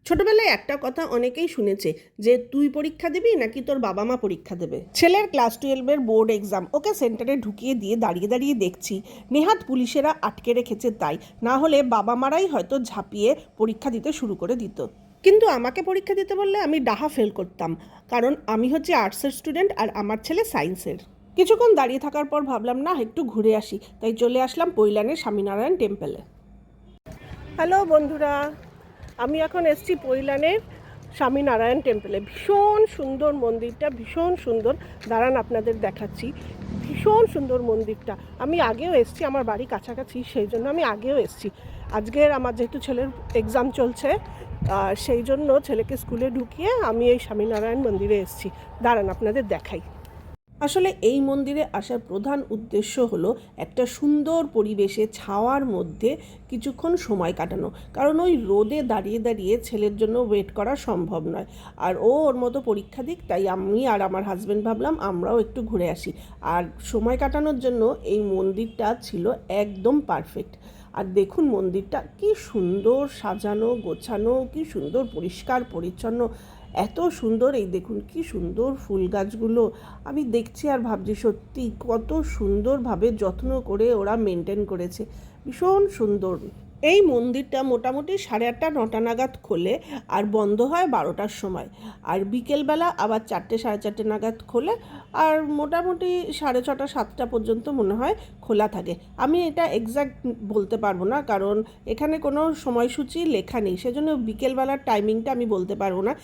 ছোটবেলায় একটা কথা অনেকেই শুনেছে যে তুই পরীক্ষা দিবি নাকি তোর বাবা মা পরীক্ষা দেবে। ছেলের ক্লাস 12-এর বোর্ড এক্সাম, ওকে সেন্টারে ঢুকিয়ে দিয়ে দাঁড়িয়ে দাঁড়িয়ে দেখছি নেহাত পুলিশেরা আটকে রেখেছে, তাই না হলে বাবা মারাই হয়তো ঝাঁপিয়ে পরীক্ষা দিতে শুরু করে দিত। কিন্তু আমাকে পরীক্ষা দিতে বললে আমি ডাহা ফেল করতাম, কারণ আমি হচ্ছে আর্টসের স্টুডেন্ট আর আমার ছেলে সায়েন্সের। কিছুক্ষণ দাঁড়িয়ে থাকার পর ভাবলাম না একটু ঘুরে আসি, তাই চলে আসলাম পৈলানের স্বামীনারায়ণ টেম্পলে। হ্যালো বন্ধুরা, আমি এখন এসেছি পৈলানের স্বামীনারায়ণ টেম্পলে। ভীষণ সুন্দর মন্দিরটা, ভীষণ সুন্দর। দাঁড়ান আপনাদের দেখাচ্ছি, ভীষণ সুন্দর মন্দিরটা। আমি আগেও এসেছি, আমার বাড়ি কাছাকাছি, সেই জন্য আমি আগেও এসেছি। আজকের আমার যেহেতু ছেলের এক্সাম চলছে, সেই জন্য ছেলেকে স্কুলে ঢুকিয়ে আমি এই স্বামীনারায়ণ মন্দিরে এসেছি। দাঁড়ান আপনাদের দেখাই। আসলে এই মন্দিরে আসার প্রধান উদ্দেশ্য হলো একটা সুন্দর পরিবেশে ছাওয়ার মধ্যে কিছুক্ষণ সময় কাটানো, কারণ ওই রোদে দাঁড়িয়ে দাঁড়িয়ে ছেলের জন্য ওয়েট করা সম্ভব নয়। আর ওর মতো পরীক্ষা দিক, তাই আমি আর আমার হাজব্যান্ড ভাবলাম আমরাও একটু ঘুরে আসি। আর সময় কাটানোর জন্য এই মন্দিরটা ছিল একদম পারফেক্ট। আর দেখুন মন্দিরটা কি সুন্দর সাজানো গোছানো, কি সুন্দর পরিষ্কার পরিচ্ছন্ন, এত সুন্দর। এই দেখুন কি সুন্দর ফুল গাছগুলো, আমি দেখছি আর ভাবছি সত্যি কত সুন্দরভাবে যত্ন করে ওরা মেনটেন করেছে, ভীষণ সুন্দর। এই মন্দিরটা মোটামুটি 8:30-9টা নাগাদ খোলে আর বন্ধ হয় 12টার সময়। আর বিকেলবেলা আবার 4টে-4:30 নাগাদ খোলে, আর মোটামুটি 6:30-7টা পর্যন্ত মনে হয় খোলা থাকে। আমি এটা এক্স্যাক্ট বলতে পারবো না, কারণ এখানে কোনো সময়সূচি লেখা নেই, সেজন্য বিকেলবেলার টাইমিংটা আমি বলতে পারবো না।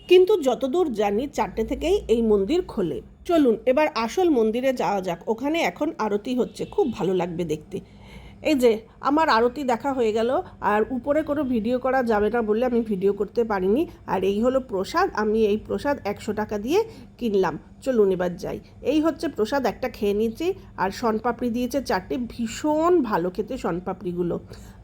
কিন্তু যতদূর জানি 4টে থেকেই এই মন্দির খোলে। চলুন এবার আসল মন্দিরে যাওয়া যাক। ওখানে এখন আরতি হচ্ছে, খুব ভালো লাগবে দেখতে। এই যে আমার আরতি দেখা হয়ে গেল, আর উপরে কোনো ভিডিও করা যাবে না বলে আমি ভিডিও করতে পারিনি। আর এই হলো প্রসাদ, আমি এই প্রসাদ 100 টাকা দিয়ে কিনলাম। চলুন এবার যাই। এই হচ্ছে প্রসাদ, একটা খেয়ে নিয়েছি। আর শনপাপড়ি দিয়েছে 4টে, ভীষণ ভালো খেতে শনপাপড়িগুলো।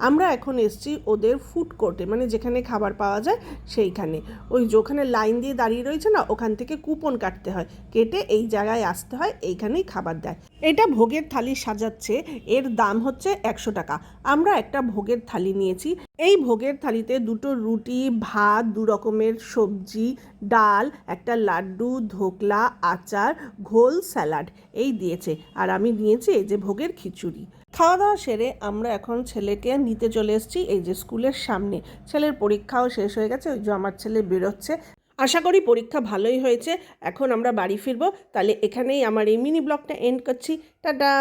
আমরা এখন এসেছি ওদের ফুড কোর্টে, মানে যেখানে খাবার পাওয়া যায় সেইখানে। ওই যে ওখানে লাইন দিয়ে দাঁড়িয়ে রয়েছে না, ওখান থেকে কুপন কাটতে হয়, কেটে এই জায়গায় আসতে হয়, এইখানেই খাবার দেয়। এটা ভোগের থালি সাজাচ্ছে, এর দাম হচ্ছে 100 টাকা। আমরা একটা ভোগের থালি নিয়েছি। এই ভোগের থালিতে 2টো রুটি, ভাত, 2 রকমের সবজি, ডাল, একটা লাড্ডু, ধোকলা, আচার, ঘোল, স্যালাড এই দিয়েছে। আর আমি নিয়েছি এই যে ভোগের খিচুড়ি। খাওয়া দাওয়া সেরে আমরা এখন ছেলেকে নিতে চলে এসেছি এই যে স্কুলের সামনে। ছেলের পরীক্ষাও শেষ হয়ে গেছে, ওই যে আমার ছেলে বেরোচ্ছে। আশা করি পরীক্ষা ভালোই হয়েছে। এখন আমরা বাড়ি ফিরবো। তাহলে এখানেই আমার এই মিনি ব্লগটা এন্ড করছি। টাটা।